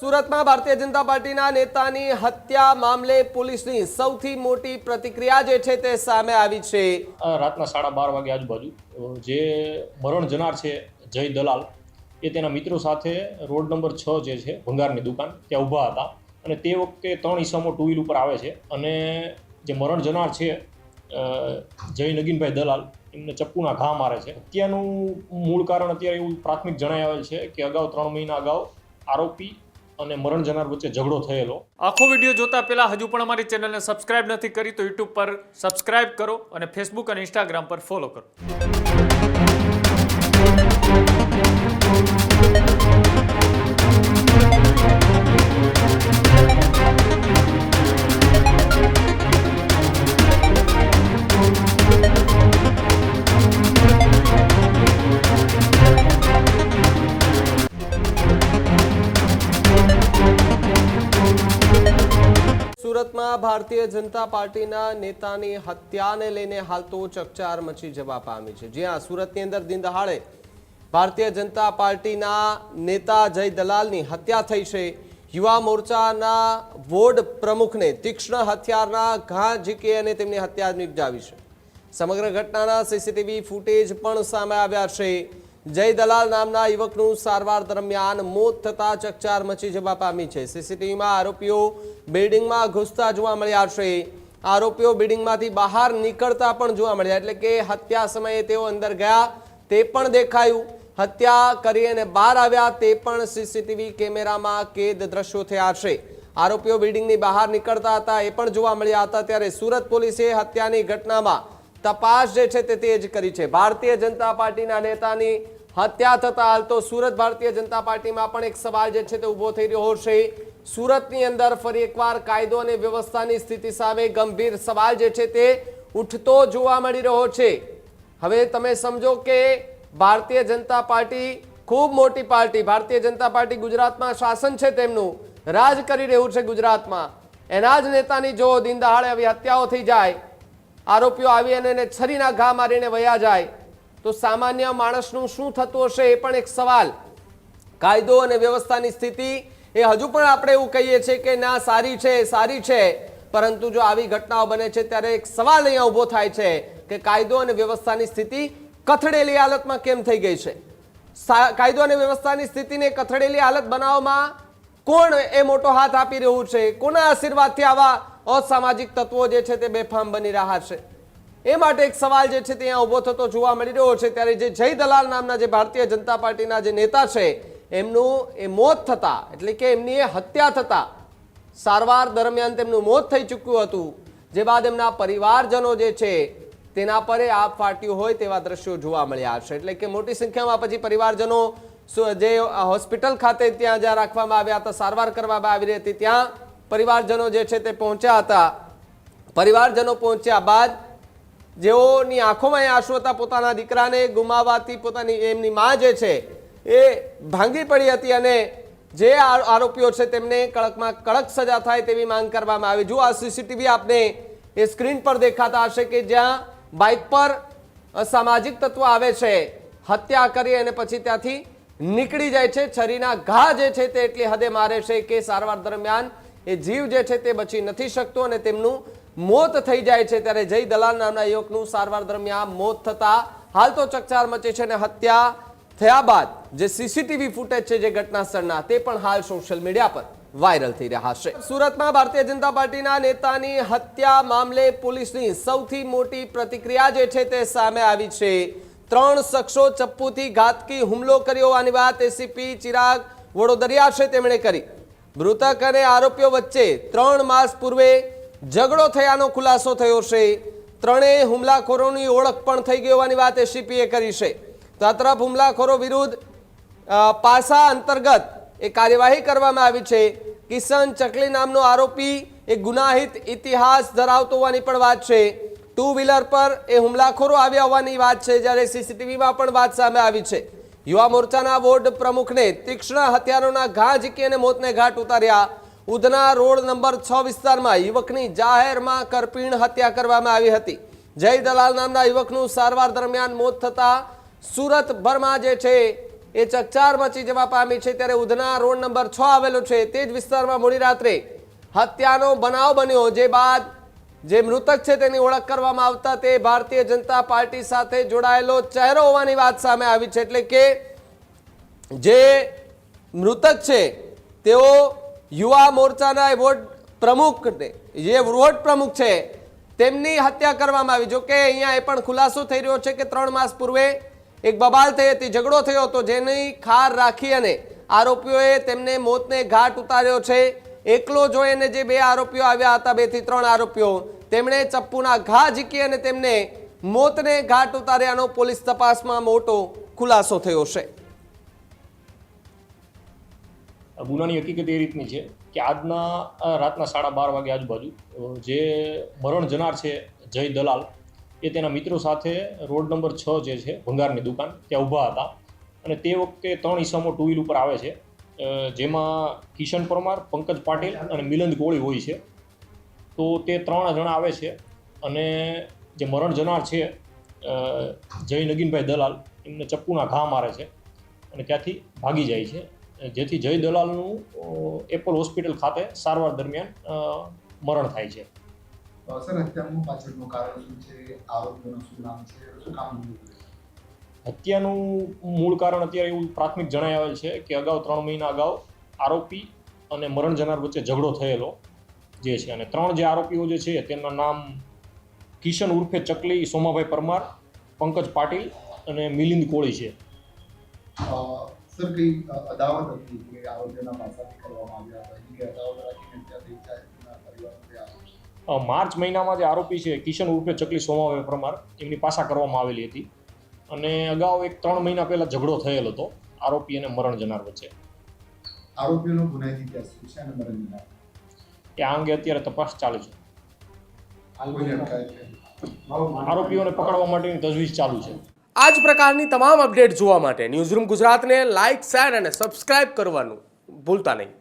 સુરતમાં ભારતીય જનતા પાર્ટીના નેતાની હત્યા મામલે પોલીસની સૌથી મોટી પ્રતિક્રિયા જે છે તે સામે આવી છે। રાતના 12:30 વાગે આજુબાજુ જે મરણ જનાર છે જય દલાલ એ તેના મિત્રો સાથે રોડ નંબર 6 જે છે ભંગારની દુકાન ત્યાં ઊભા હતા અને તે વખતે 3 ઈસમો ટુ વ્હીલ ઉપર આવે છે અને જે મરણ જનાર છે જય નગીનભાઈ દલાલ એમને ચપ્પુના ઘા મારે છે। હત્યાનું મૂળ કારણ અત્યારે એવું પ્રાથમિક જણાઈ આવેલ છે કે અગાઉ 3 મહિના અગાઉ આરોપી અને મરણ જનાર વચ્ચે ઝઘડો થયેલો। આખો વિડીયો જોતા પહેલા હજુ પણ અમારી ચેનલને સબસ્ક્રાઇબ નથી કરી તો YouTube પર સબસ્ક્રાઇબ કરો અને Facebook અને Instagram પર ફોલો કરો। સુરતમાં ભારતીય જનતા પાર્ટીના નેતાની હત્યાને લઈને હાલ તો ચકચાર મચી જવા પામી છે। જી હા, સુરતની અંદર દિન દહાડે ભારતીય જનતા પાર્ટીના નેતા જય દલાલની હત્યા થઈ છે। યુવા મોરચાના વોર્ડ પ્રમુખને તીક્ષ્ણ હથિયારના ઘા ઝીકી અને તેમની હત્યા નિપજાવી છે। સમગ્ર ઘટનાના સીસીટીવી ફૂટેજ પણ સામે આવ્યા છે। જય દલાલ નામના યુવકનું સારવાર દરમિયાન મોત થતા ચકચાર મચી જવા પામી છે। સીસીટીવીમાં આરોપીઓ બિલ્ડિંગમાં ઘૂસતા જોવા મળ્યા છે। આરોપીઓ બિલ્ડિંગમાંથી બહાર નીકળતા પણ જોવા મળ્યા, એટલે કે હત્યા સમયે તેઓ અંદર ગયા તે પણ દેખાયું, હત્યા કરી અને બહાર આવ્યા તે પણ સીસીટીવી કેમેરામાં કેદ દ્રશ્યો થયા છે। આરોપીઓ બિલ્ડિંગની બહાર નીકળતા હતા એ પણ જોવા મળ્યા હતા। ત્યારે સુરત પોલીસે હત્યાની ઘટનામાં તપાસ જે છે તે તેજ કરી છે। ભારતીય જનતા પાર્ટીના નેતાની હત્યા થતા હાલ તો સુરત ભારતીય જનતા પાર્ટીમાં પણ એક સવાલ જે છે તે ઊભો થઈ રહ્યો છે। સુરતની અંદર ફરી એકવાર કાયદો અને વ્યવસ્થાની સ્થિતિ સામે ગંભીર સવાલ જે છે તે ઉઠતો જોવા મળી રહ્યો છે। હવે તમે સમજો કે ભારતીય જનતા પાર્ટી ખૂબ મોટી પાર્ટી, ભારતીય જનતા પાર્ટી ગુજરાતમાં શાસન છે, તેમનું રાજ કરી રહ્યું છે ગુજરાતમાં, એના જ નેતાની જો દિન દહાડે આવી હત્યાઓ થઈ જાય, આરોપીઓ આવી અને એને છરીના ઘા મારીને વયા જાય તો સામાન્ય માણસનું શું થતું હશે એ પણ એક સવાલ। કાયદો અને વ્યવસ્થાની સ્થિતિ એ હજુ પણ આપણે એવું કહીએ છીએ કે ના સારી છે, પરંતુ જો આવી ઘટનાઓ બને છે ત્યારે એક સવાલ અહીંયા ઊભો થાય છે કે કાયદો અને વ્યવસ્થાની સ્થિતિ કથળેલી હાલતમાં કેમ થઈ ગઈ છે? કાયદો અને વ્યવસ્થાની સ્થિતિને કથળેલી હાલત બનાવવામાં કોણ એ મોટો હાથ આપી રહ્યું છે? કોના આશીર્વાદથી આવા અસામાજિક તત્વો જે છે તે બેફામ બની રહ્યા છે? એ માટે એક સવાલ જે છે તે અહીંયા ઊભો થતો જોવા મળી રહ્યો છે। ત્યારે જે જય દલાલ નામના જે ભારતીય જનતા પાર્ટીના જે નેતા છે એમનું એ મોત થતા, એટલે કે એમની એ હત્યા થતા સારવાર દરમિયાન તેમનું મોત થઈ ચૂક્યું હતું, જે બાદ એમના પરિવારજનો જે છે તેના પર આપ ફાટ્યું હોય તેવા દ્રશ્યો જોવા મળ્યા છે। એટલે કે મોટી સંખ્યામાં પછી પરિવારજનો જે હોસ્પિટલ ખાતે ત્યાં જ્યાં રાખવામાં આવ્યા હતા, સારવાર કરવામાં આવી રહી હતી, ત્યાં પરિવારજનો જે છે તે પહોંચ્યા હતા। પરિવારજનો પહોંચ્યા બાદ જેઓની આંખોમાં એ આંસુ હતા પોતાના દીકરાને ગુમાવવાથી, પોતાની એમની માં જે છે એ ભાંગી પડી હતી અને જે આરોપીઓ છે તેમને કડકમાં કડક સજા થાય તેવી માંગ કરવામાં આવી। જો આ સીસીટીવી આપને એ સ્ક્રીન પર દેખાતા હશે કે જ્યાં બાઇક પર અસામાજિક તત્વો આવે છે, હત્યા કરી અને પછી ત્યાંથી નીકળી જાય છે, છરીના ઘા જે છે તે એટલી હદે મારે છે કે સારવાર દરમિયાન એ જીવ જે છે તે બચી નથી શકતો અને તેમનું મોત થઈ જાય છે। ત્યારે જય દલાલ નામના યુવકનું સારવાર દરમિયાન મોત થતા હાલ તો ચકચાર મચે છે અને હત્યા થયા બાદ જે સીસીટીવી ફૂટેજ છે જે ઘટના સ્થળના તે પણ હાલ સોશિયલ મીડિયા પર વાયરલ થઈ રહ્યા છે। સુરતમાં ભારતીય જનતા પાર્ટીના નેતાની હત્યા મામલે પોલીસની સૌથી મોટી પ્રતિક્રિયા જે છે તે સામે આવી છે। 3 શખ્સો ચપ્પુથી ઘાતકી હુમલો કર્યો હોવાની વાત એસીપી ચિરાગ વડોદરિયા છે તેમણે કરી। મૃતક અને આરોપીઓ વચ્ચે 3 માસ પૂર્વે ઝઘડો થયાનો ખુલાસો થયો છે। ત્રણેય હુમલાખોરોની ઓળખ પણ થઈ ગઈ હોવાની વાત એસીપીએ કરી છે। તો આ તરફ હુમલાખોરો વિરુદ્ધ પાસા અંતર્ગત એ કાર્યવાહી કરવામાં આવી છે। કિશન ચકલી નામનો આરોપી એ ગુનાહિત ઇતિહાસ ધરાવતો હોવાની પણ વાત છે। 2 વ્હીલર પર એ હુમલાખોરો આવ્યા હોવાની વાત છે, જ્યારે સીસીટીવીમાં પણ વાત સામે આવી છે। યુવા મોરચાના વોર્ડ પ્રમુખને તીક્ષ્ણ હથિયારોના ઘા ઝીકી અને મોતને ઘાટ ઉતાર્યા। ઉધના રોડ નંબર 6 વિસ્તારમાં યુવકની જાહેરમાં કરપીણ હત્યા કરવામાં આવી હતી। જય દલાલ નામના યુવકનું સારવાર દરમિયાન મોત થતા સુરતભરમાં જે છે એ ચકચાર મચી જવા પામી છે। ત્યારે ઉધના રોડ નંબર 6 આવેલો છે તે જ વિસ્તારમાં મોડી રાત્રે હત્યાનો બનાવ બન્યો, જે બાદ જે મૃતક છે તેની ઓળખ કરવામાં આવતા તે ભારતીય જનતા પાર્ટી સાથે જોડાયેલો ચહેરો હોવાની વાત સામે આવી છે। એટલે કે જે મૃતક છે તેઓ યુવા મોરચાના વોર્ડ પ્રમુખ છે તેમની હત્યા કરવામાં આવી। જો કે અહીંયા એ પણ ખુલાસો થઈ રહ્યો છે કે 3 માસ પૂર્વે એક બબાલ થઈ હતી, ઝઘડો થયો હતો, જેની ખાર રાખી અને આરોપીઓએ તેમને મોતને ઘાટ ઉતાર્યો છે। એકલો જોઈને જે 2 આરોપીઓ આવ્યા હતા, 2 થી 3 આરોપીઓ, તેમણે ચપ્પુના ઘા ઝીકી અને તેમને મોતને ઘાટ ઉતાર્યાનો પોલીસ તપાસમાં મોટો ખુલાસો થયો છે। ગુનાની હકીકત એ રીતની છે કે આજના રાતના 12:30 વાગે આજુબાજુ જે મરણ જનાર છે જય દલાલ એ તેના મિત્રો સાથે રોડ નંબર 6 જે છે ભંગારની દુકાન ત્યાં ઊભા હતા અને તે વખતે 3 ઈસમો 2 વ્હીલ ઉપર આવે છે, જેમાં કિશન પરમાર, પંકજ પાટીલ અને મિલંદ કોળી હોય છે। તો તે 3 જણા આવે છે અને જે મરણ જનાર છે જય નગીનભાઈ દલાલ એમને ચપ્પુના ઘા મારે છે અને ત્યાંથી ભાગી જાય છે, જેથી જય દલાલનું એપલ હોસ્પિટલ ખાતે સારવાર દરમિયાન મરણ થાય છે। સર, હત્યાનું પાછળનું કારણ શું છે? આરોપીઓનું શું નામ છે? શું કામ? હત્યાનું મૂળ કારણ અત્યારે એવું પ્રાથમિક જણાઈ આવેલ છે કે અગાઉ 3 મહિના અગાઉ આરોપી અને મરણ જનાર વચ્ચે ઝઘડો થયેલો જે છે, અને 3 જે આરોપીઓ જે છે તેમના નામ કિશન ઉર્ફે ચકલી, સોમાભાઈ પરમાર, પંકજ પાટીલ અને મિલિંદ કોળી છે। સર, કઈ અદાવત હતી કે આરોપીઓના પાસાથી કરવામાં આવ્યા હતા કે અદાવત રાખીને ત્યાંથી માર્ચ મહિનામાં જે આરોપી છે કિશન ઉર્ફે ચકલી, સોમાભાઈ પરમાર, એમની પાસા કરવામાં આવેલી હતી અને અગાઉ 3 મહિના પહેલા ઝઘડો થયેલો હતો આરોપી અને મરણ જનાર વચ્ચે। આરોપીઓનો ગુનાહિત ઇતિહાસ શું છે અને મરણ જનાર એ આ અંગે અત્યારે તપાસ ચાલુ છે। કોઈને અટકાયત છે? આરોપીઓને પકડવા માટેની તજવીજ ચાલુ છે। આ જ પ્રકારની તમામ અપડેટ જોવા માટે ન્યૂઝરૂમ ગુજરાતને લાઇક, શેર અને સબસ્ક્રાઇબ કરવાનું ભૂલતા નહીં।